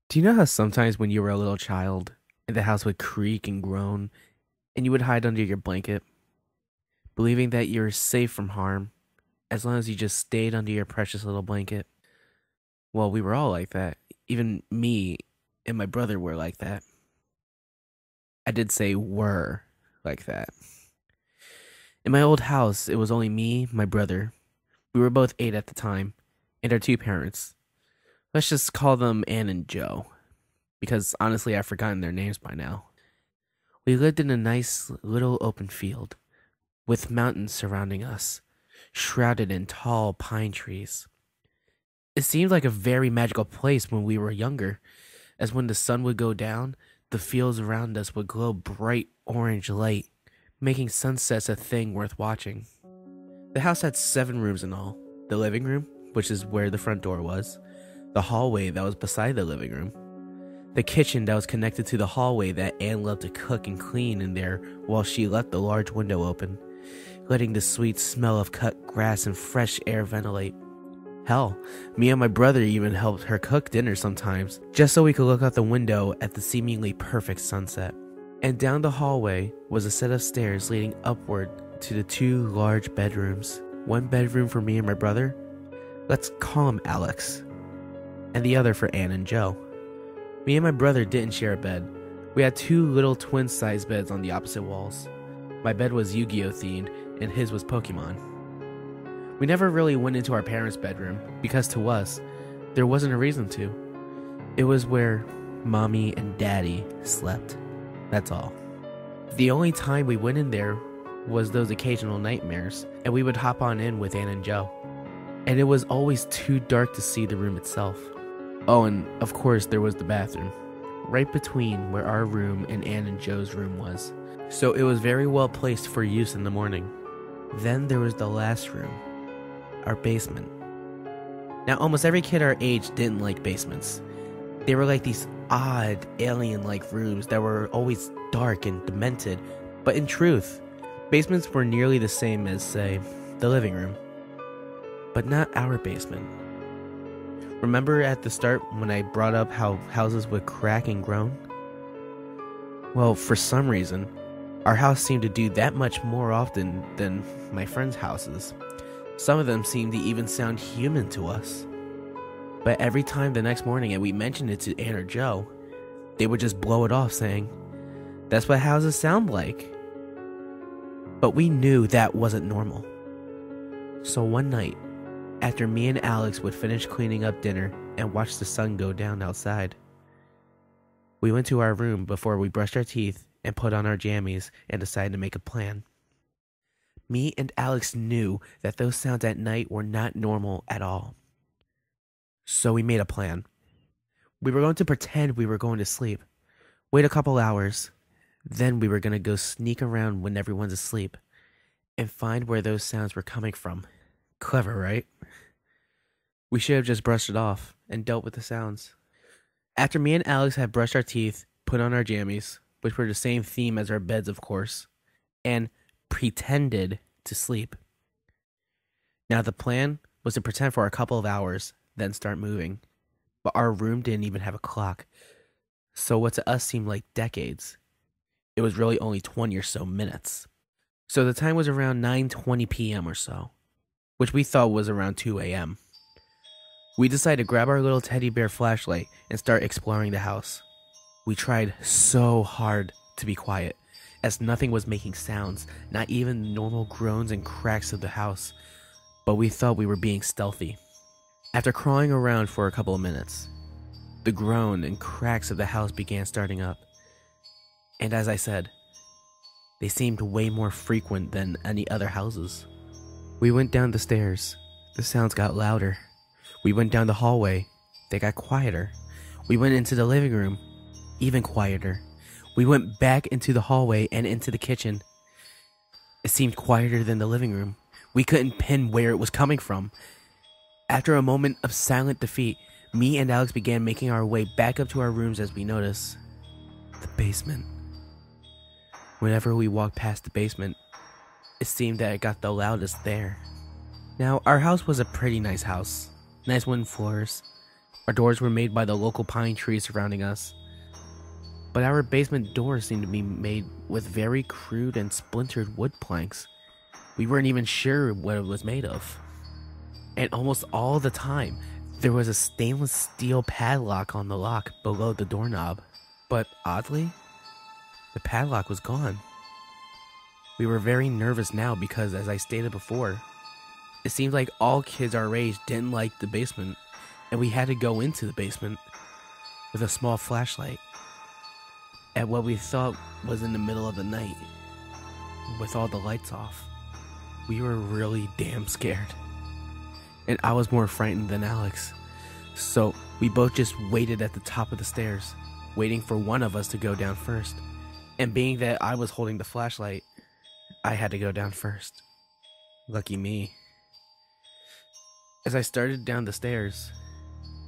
Do you know how sometimes when you were a little child, the house would creak and groan, and you would hide under your blanket, believing that you were safe from harm as long as you just stayed under your precious little blanket? Well, we were all like that. Even me and my brother were like that. I did say were like that. In my old house, it was only me, my brother. We were both 8 at the time, and our two parents. Let's just call them Ann and Joe, because honestly, I've forgotten their names by now. We lived in a nice little open field with mountains surrounding us, shrouded in tall pine trees. It seemed like a very magical place when we were younger, as when the sun would go down, the fields around us would glow bright orange light, making sunsets a thing worth watching. The house had 7 rooms in all: the living room, which is where the front door was, the hallway that was beside the living room, the kitchen that was connected to the hallway that Anne loved to cook and clean in there while she left the large window open, letting the sweet smell of cut grass and fresh air ventilate. Hell, me and my brother even helped her cook dinner sometimes, just so we could look out the window at the seemingly perfect sunset. And down the hallway was a set of stairs leading upward to the 2 large bedrooms. One bedroom for me and my brother, let's call him Alex, and the other for Ann and Joe. Me and my brother didn't share a bed. We had 2 little twin-sized beds on the opposite walls. My bed was Yu-Gi-Oh themed, and his was Pokemon. We never really went into our parents' bedroom, because to us, there wasn't a reason to. It was where Mommy and Daddy slept. That's all. The only time we went in there was those occasional nightmares, and we would hop on in with Ann and Joe. And it was always too dark to see the room itself. Oh, and of course there was the bathroom, right between where our room and Ann and Joe's room was. So it was very well placed for use in the morning. Then there was the last room, our basement. Now, almost every kid our age didn't like basements. They were like these odd, alien-like rooms that were always dark and demented. But in truth, basements were nearly the same as, say, the living room. But not our basement. Remember at the start when I brought up how houses would crack and groan? Well, for some reason, our house seemed to do that much more often than my friends' houses. Some of them seemed to even sound human to us. But every time the next morning and we mentioned it to Ann or Joe, they would just blow it off saying, "That's what houses sound like." But we knew that wasn't normal. So one night, after me and Alex would finish cleaning up dinner and watch the sun go down outside, we went to our room before we brushed our teeth and put on our jammies and decided to make a plan. Me and Alex knew that those sounds at night were not normal at all. So we made a plan. We were going to pretend we were going to sleep, wait a couple hours, then we were going to go sneak around when everyone's asleep and find where those sounds were coming from. Clever, right? We should have just brushed it off and dealt with the sounds. After me and Alex had brushed our teeth, put on our jammies, which were the same theme as our beds, of course, and pretended to sleep. Now the plan was to pretend for a couple of hours, then start moving. But our room didn't even have a clock, so what to us seemed like decades, it was really only 20 or so minutes. So the time was around 9:20 p.m. or so, which we thought was around 2 a.m. We decided to grab our little teddy bear flashlight and start exploring the house. We tried so hard to be quiet, as nothing was making sounds, not even the normal groans and cracks of the house, but we thought we were being stealthy. After crawling around for a couple of minutes, the groan and cracks of the house began starting up. And as I said, they seemed way more frequent than any other houses. We went down the stairs. The sounds got louder. We went down the hallway. They got quieter. We went into the living room. Even quieter. We went back into the hallway and into the kitchen. It seemed quieter than the living room. We couldn't pin where it was coming from. After a moment of silent defeat, me and Alex began making our way back up to our rooms as we noticed the basement. Whenever we walked past the basement, it seemed that it got the loudest there. Now, our house was a pretty nice house. Nice wooden floors, Our doors were made by the local pine trees surrounding us, but our basement door seemed to be made with very crude and splintered wood planks. We weren't even sure what it was made of. And almost all the time, there was a stainless steel padlock on the lock below the doorknob. But oddly, the padlock was gone. We were very nervous now because, as I stated before, it seemed like all kids our age didn't like the basement, and we had to go into the basement with a small flashlight at what we thought was in the middle of the night, with all the lights off. We were really damn scared, and I was more frightened than Alex. So we both just waited at the top of the stairs, waiting for one of us to go down first. And being that I was holding the flashlight, I had to go down first. Lucky me. As I started down the stairs,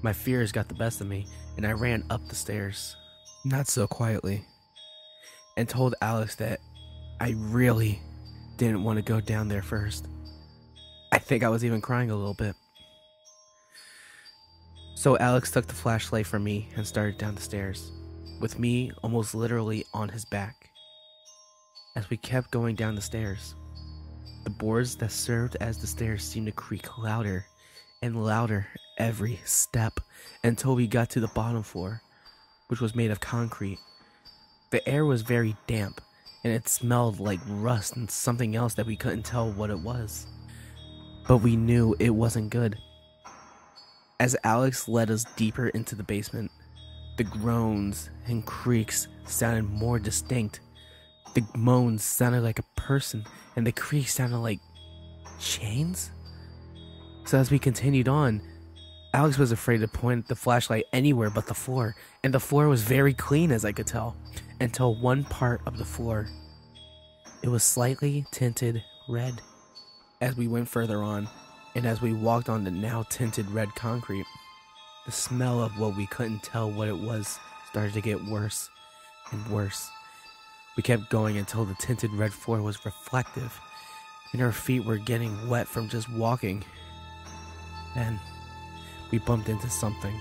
my fears got the best of me, and I ran up the stairs, not so quietly, and told Alex that I really didn't want to go down there first. I think I was even crying a little bit. So Alex took the flashlight from me and started down the stairs, with me almost literally on his back. As we kept going down the stairs, the boards that served as the stairs seemed to creak louder and louder every step until we got to the bottom floor, which was made of concrete. The air was very damp, and it smelled like rust and something else that we couldn't tell what it was. But we knew it wasn't good. As Alex led us deeper into the basement, the groans and creaks sounded more distinct. The moans sounded like a person, and the creaks sounded like chains? So as we continued on, Alex was afraid to point the flashlight anywhere but the floor, and the floor was very clean as I could tell, until one part of the floor. It was slightly tinted red. As we went further on, and as we walked on the now tinted red concrete, the smell of what we couldn't tell what it was started to get worse and worse. We kept going until the tinted red floor was reflective, and our feet were getting wet from just walking. Then, we bumped into something.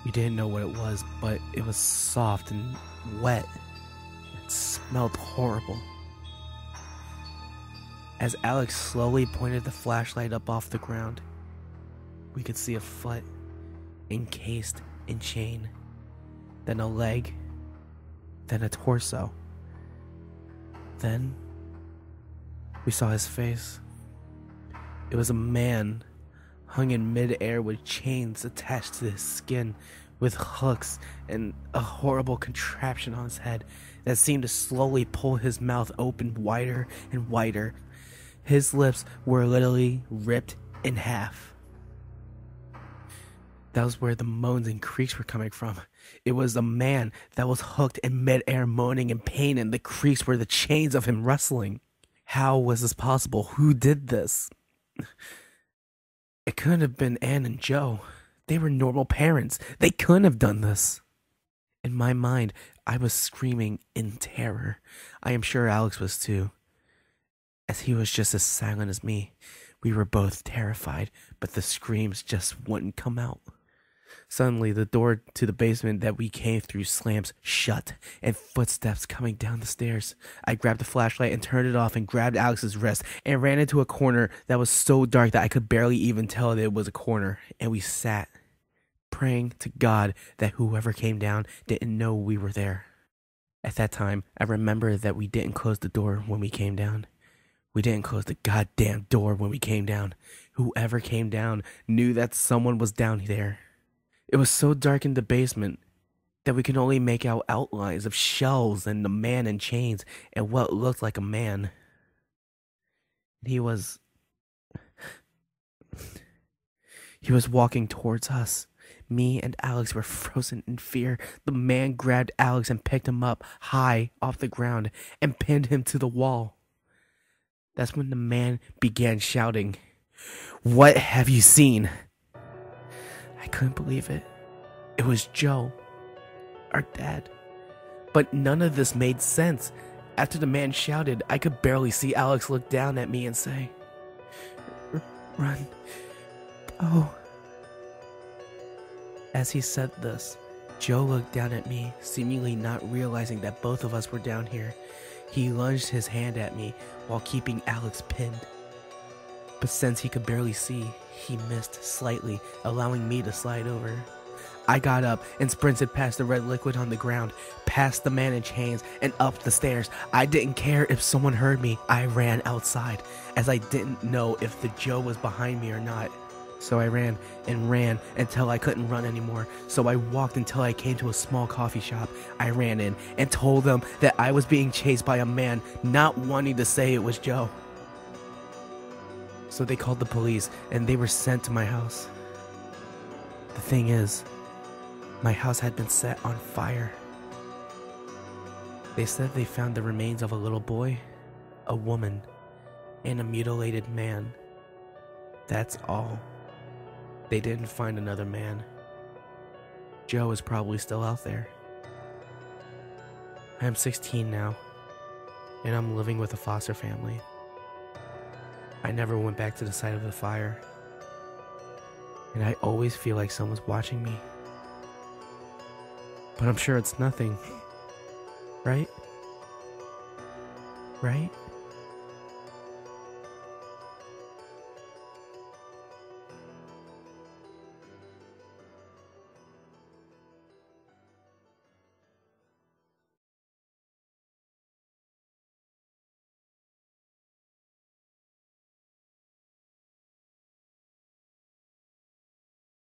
We didn't know what it was, but it was soft and wet. It smelled horrible. As Alex slowly pointed the flashlight up off the ground, we could see a foot encased in chain, then a leg, then a torso. Then, we saw his face. It was a man hung in midair with chains attached to his skin, with hooks and a horrible contraption on his head that seemed to slowly pull his mouth open wider and wider. His lips were literally ripped in half. That was where the moans and creaks were coming from. It was a man that was hooked in midair, moaning in pain, and the creaks were the chains of him wrestling. How was this possible? Who did this? It couldn't have been Anne and Joe. They were normal parents. They couldn't have done this. In my mind, I was screaming in terror. I am sure Alex was too, as he was just as silent as me. We were both terrified, but the screams just wouldn't come out. Suddenly, the door to the basement that we came through slams shut, and footsteps coming down the stairs. I grabbed the flashlight and turned it off and grabbed Alex's wrist and ran into a corner that was so dark that I could barely even tell that it was a corner. And we sat, praying to God that whoever came down didn't know we were there. At that time, I remember that we didn't close the door when we came down. We didn't close the goddamn door when we came down. Whoever came down knew that someone was down there. It was so dark in the basement that we could only make out outlines of shelves and the man in chains and what looked like a man. He was walking towards us. Me and Alex were frozen in fear. The man grabbed Alex and picked him up high off the ground and pinned him to the wall. That's when the man began shouting, "What have you seen?" I couldn't believe it. It was Joe, our dad. But none of this made sense. After the man shouted, I could barely see Alex look down at me and say, "Run. Oh." As he said this, Joe looked down at me, seemingly not realizing that both of us were down here. He lunged his hand at me while keeping Alex pinned. But since he could barely see, he missed slightly, allowing me to slide over. I got up and sprinted past the red liquid on the ground, past the man in chains, and up the stairs. I didn't care if someone heard me. I ran outside, as I didn't know if the Joe was behind me or not. So I ran and ran until I couldn't run anymore. So I walked until I came to a small coffee shop. I ran in and told them that I was being chased by a man, not wanting to say it was Joe. So they called the police and they were sent to my house. The thing is, my house had been set on fire. They said they found the remains of a little boy, a woman, and a mutilated man. That's all. They didn't find another man. Joe is probably still out there. I am 16 now, and I'm living with a foster family. I never went back to the site of the fire, and I always feel like someone's watching me. But I'm sure it's nothing. Right? Right?